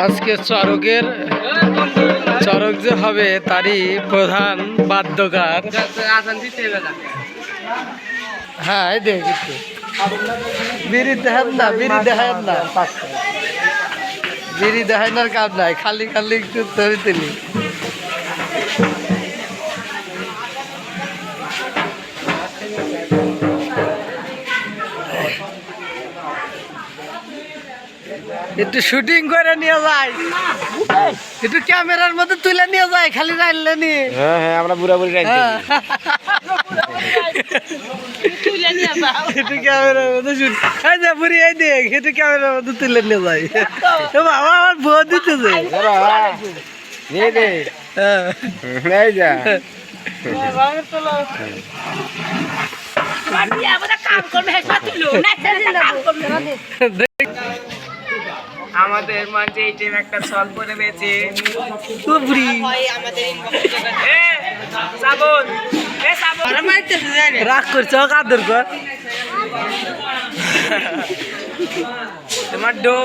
আজকে চরক যে হবে তারই প্রধান বাদ্যকার। হ্যাঁ এই দেখ বিড়ি দেখান না, বিড়ি দেখান না, বিড়ি দেখানোর কাজ নাই, খালি খালি একটু তৈরি তুলি। একটু শুটিং করে নিয়ে যায়, একটু ক্যামেরার মধ্যে তুলে নিয়ে যায়, খালি রাইলে নি। হ্যাঁ হ্যাঁ আমরা বুড়া বুড়ি রাইতে একটু ক্যামেরার মধ্যে শুট, এই যে বুড়ি এই দেখ, একটু ক্যামেরার মধ্যে তুলে নিয়ে যায়। বাবা আমার বউ দিতেছে নিয়ে দে। এই যা আমাদের মঞ্চে এই টিম একটা সলভ করে পেয়েছে। রাগ করছো, কাদর কর তোমার ডো